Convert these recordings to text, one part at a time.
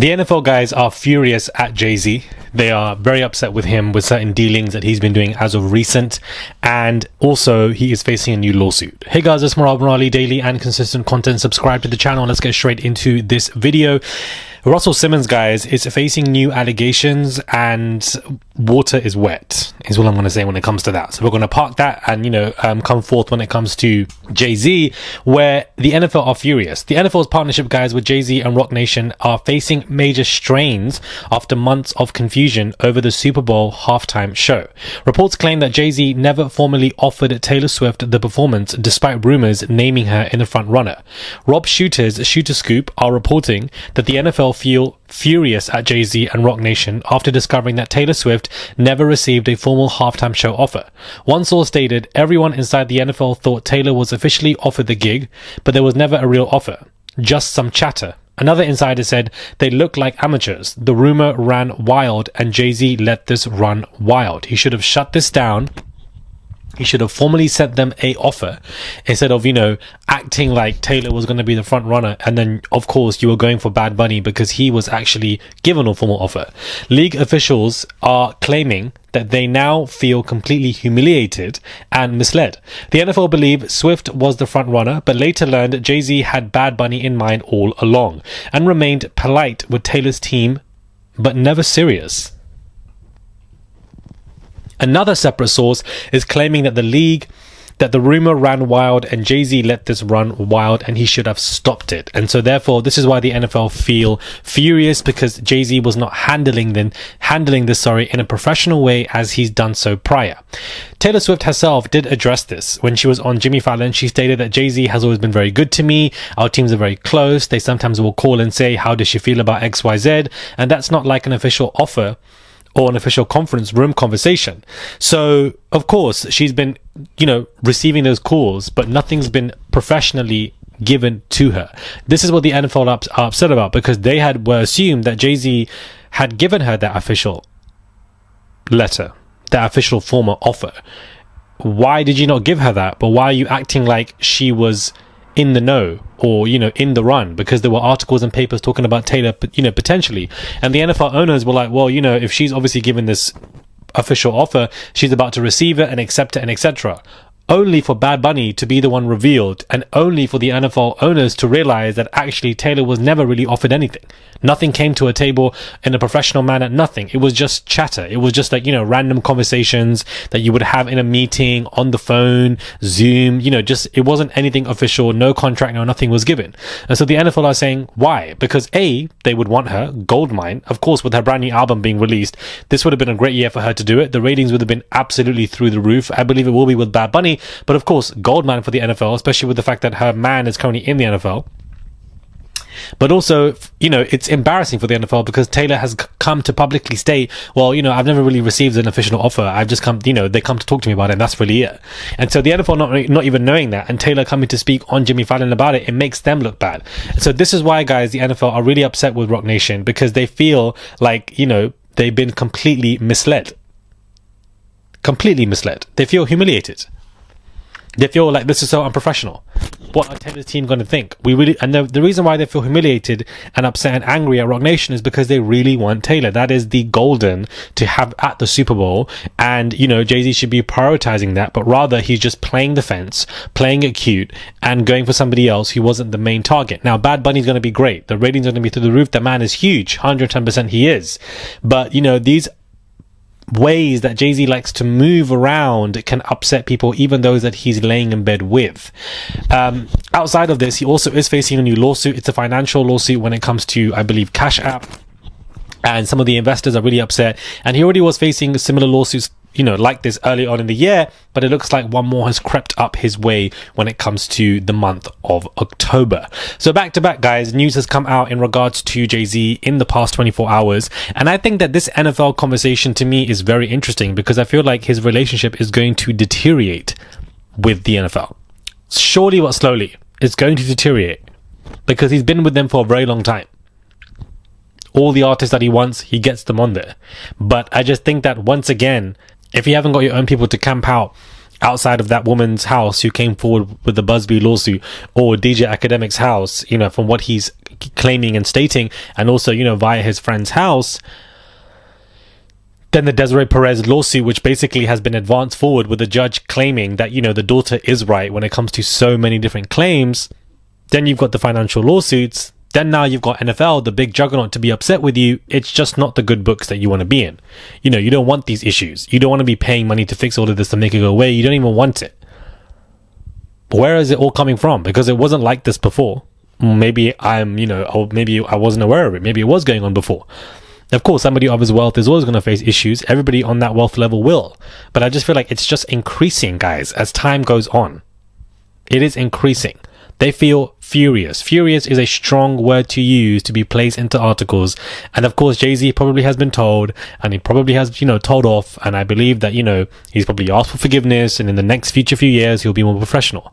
The NFL guys are furious at Jay-Z. They are very upset with him with certain dealings that he's been doing as of recent. And also, he is facing a new lawsuit. Hey guys, it's Murad Merali, daily and consistent content. Subscribe to the channel. Let's get straight into this video. Russell Simmons, guys, is facing new allegations and water is wet, is what I'm going to say when it comes to that. So we're going to park that and, come forth when it comes to Jay-Z, where the NFL are furious. The NFL's partnership, guys, with Jay-Z and Roc Nation are facing major strains after months of confusion over the Super Bowl halftime show. Reports claim that Jay-Z never formally offered Taylor Swift the performance, despite rumors naming her in the front runner. Rob Shooter's Shooter Scoop are reporting that the NFL feel furious at Jay-Z and Roc Nation after discovering that Taylor Swift never received a formal halftime show offer. One source stated, everyone inside the NFL thought Taylor was officially offered the gig, but there was never a real offer, just some chatter. Another insider said they looked like amateurs. The rumor ran wild and Jay-Z let this run wild. He should have shut this down. He should have formally sent them a offer instead of, acting like Taylor was going to be the front runner. And then, of course, you were going for Bad Bunny because he was actually given a formal offer. League officials are claiming that they now feel completely humiliated and misled. The NFL believe Swift was the front runner, but later learned Jay-Z had Bad Bunny in mind all along and remained polite with Taylor's team, but never serious. Another separate source is claiming that the rumor ran wild and Jay-Z let this run wild and he should have stopped it. And so therefore, this is why the NFL feel furious, because Jay-Z was not handling this in a professional way as he's done so prior. Taylor Swift herself did address this. When she was on Jimmy Fallon, she stated that Jay-Z has always been very good to me. Our teams are very close. They sometimes will call and say, how does she feel about XYZ? And that's not like an official offer or an official conference room conversation. So, of course, she's been, receiving those calls, but nothing's been professionally given to her. This is what the NFL are upset about, because they were assumed that Jay-Z had given her that official letter, that official formal offer. Why did you not give her that? But why are you acting like she was in the know or, in the run? Because there were articles and papers talking about Taylor, potentially. And the NFL owners were like, well, if she's obviously given this official offer, she's about to receive it and accept it and etc. Only for Bad Bunny to be the one revealed, and only for the NFL owners to realize that actually Taylor was never really offered anything. Nothing came to a table in a professional manner, nothing. It was just chatter. It was just like, random conversations that you would have in a meeting, on the phone, Zoom, it wasn't anything official, no contract, no, nothing was given. And so the NFL are saying, why? Because A, they would want her, goldmine. Of course, with her brand new album being released, this would have been a great year for her to do it. The ratings would have been absolutely through the roof. I believe it will be with Bad Bunny. But of course, goldmine for the NFL, especially with the fact that her man is currently in the NFL. But also, it's embarrassing for the NFL because Taylor has come to publicly state, well, I've never really received an official offer. I've just come, they come to talk to me about it, and that's really it. And so the NFL not even knowing that, and Taylor coming to speak on Jimmy Fallon about it, it makes them look bad. So this is why, guys, the NFL are really upset with Roc Nation, because they feel like, they've been completely misled. Completely misled. They feel humiliated. They feel like this is so unprofessional. What are Taylor's team going to think? The reason why they feel humiliated and upset and angry at Roc Nation is because they really want Taylor. That is the golden to have at the Super Bowl. And, Jay-Z should be prioritizing that, but rather he's just playing the fence, playing it cute, and going for somebody else who wasn't the main target. Now, Bad Bunny's going to be great. The ratings are going to be through the roof. The man is huge. 110% he is. But, these ways that Jay-Z likes to move around can upset people, even those that he's laying in bed with. Outside of this, he also is facing a new lawsuit. It's a financial lawsuit when it comes to, I believe, Cash App. And some of the investors are really upset. And he already was facing similar lawsuits, like this early on in the year, but it looks like one more has crept up his way when it comes to the month of October. So back to back, guys, news has come out in regards to Jay-Z in the past 24 hours. And I think that this NFL conversation to me is very interesting because I feel like his relationship is going to deteriorate with the NFL. Surely but slowly, it's going to deteriorate because he's been with them for a very long time. All the artists that he wants, he gets them on there. But I just think that once again, if you haven't got your own people to camp out outside of that woman's house who came forward with the Busby lawsuit, or DJ Academic's house, you know, from what he's claiming and stating, and also, you know, via his friend's house, then the Desiree Perez lawsuit, which basically has been advanced forward with the judge claiming that, you know, the daughter is right when it comes to so many different claims. Then you've got the financial lawsuits. Then now you've got NFL, the big juggernaut, to be upset with you. It's just not the good books that you want to be in. You know, you don't want these issues. You don't want to be paying money to fix all of this to make it go away. You don't even want it. Where is it all coming from? Because it wasn't like this before. Maybe maybe I wasn't aware of it. Maybe it was going on before. Of course, somebody of his wealth is always going to face issues. Everybody on that wealth level will. But I just feel like it's just increasing, guys, as time goes on. It is increasing. They feel furious. Furious is a strong word to use to be placed into articles. And of course, Jay-Z probably has been told, and he probably has, you know, told off. And I believe that, you know, he's probably asked for forgiveness, and in the next future few years, he'll be more professional.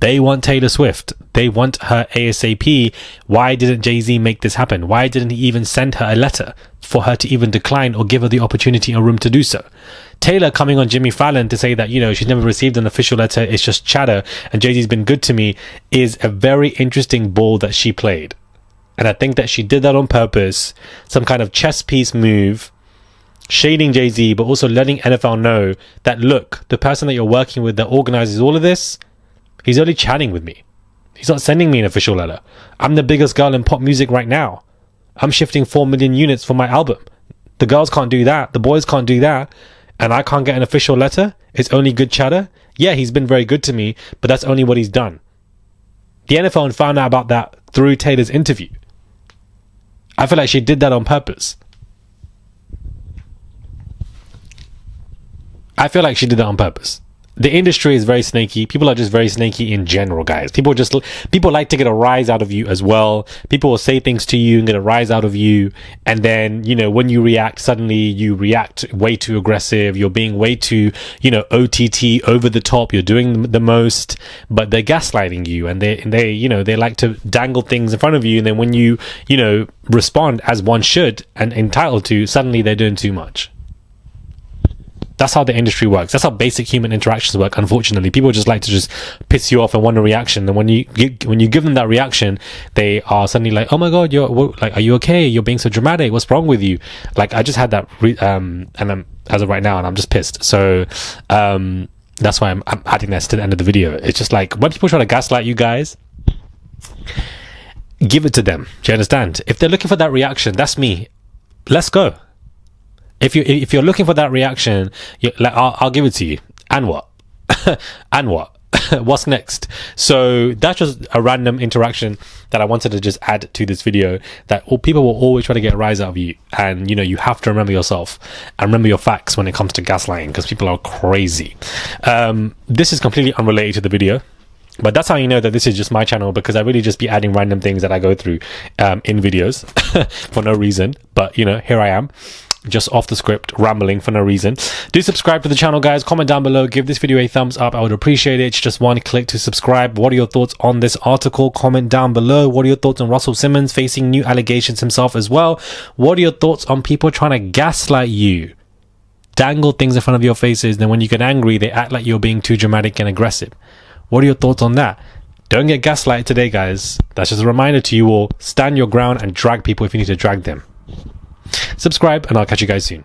They want Taylor Swift. They want her ASAP. Why didn't Jay-Z make this happen? Why didn't he even send her a letter for her to even decline or give her the opportunity or room to do so? Taylor coming on Jimmy Fallon to say that, you know, she's never received an official letter, it's just chatter, and Jay-Z's been good to me, is a very interesting ball that she played. And I think that she did that on purpose, some kind of chess piece move, shading Jay-Z, but also letting NFL know that, look, the person that you're working with that organizes all of this, he's only chatting with me. He's not sending me an official letter. I'm the biggest girl in pop music right now. I'm shifting 4 million units for my album. The girls can't do that. The boys can't do that. And I can't get an official letter. It's only good chatter. Yeah, he's been very good to me, but that's only what he's done. The NFL found out about that through Taylor's interview. I feel like she did that on purpose. The industry is very snaky. People are just very snaky in general, guys. People like to get a rise out of you as well. People will say things to you and get a rise out of you. And then, you know, when you react, suddenly you react way too aggressive. You're being way too, you know, OTT, over the top. You're doing the most, but they're gaslighting you, and they, you know, they like to dangle things in front of you. And then when you know, respond as one should and entitled to, suddenly they're doing too much. That's how the industry works. That's how basic human interactions work. Unfortunately, people just like to just piss you off and want a reaction. And when you give them that reaction, they are suddenly like, "Oh my god, are you okay? You're being so dramatic. What's wrong with you?" Like, I just had that, and I'm, as of right now, and I'm just pissed. So that's why I'm adding this to the end of the video. It's just like, when people try to gaslight you guys, give it to them. Do you understand? If they're looking for that reaction, that's me. Let's go. If you're looking for that reaction, I'll give it to you. And what? And what? What's next? So that's just a random interaction that I wanted to just add to this video, that people will always try to get a rise out of you. And, you know, you have to remember yourself and remember your facts when it comes to gaslighting, because people are crazy. This is completely unrelated to the video, but that's how you know that this is just my channel, because I really just be adding random things that I go through in videos for no reason. But, you know, here I am, just off the script, rambling for no reason. Do subscribe to the channel, guys. Comment down below, give this video a thumbs up. I would appreciate it. It's just one click to subscribe. What are your thoughts on this article? Comment down below. What are your thoughts on Russell Simmons facing new allegations himself as well? What are your thoughts on people trying to gaslight you, dangle things in front of your faces, then when you get angry, they act like you're being too dramatic and aggressive? What are your thoughts on that? Don't get gaslighted today, guys. That's just a reminder to you all. Stand your ground and drag people if you need to drag them. Subscribe, and I'll catch you guys soon.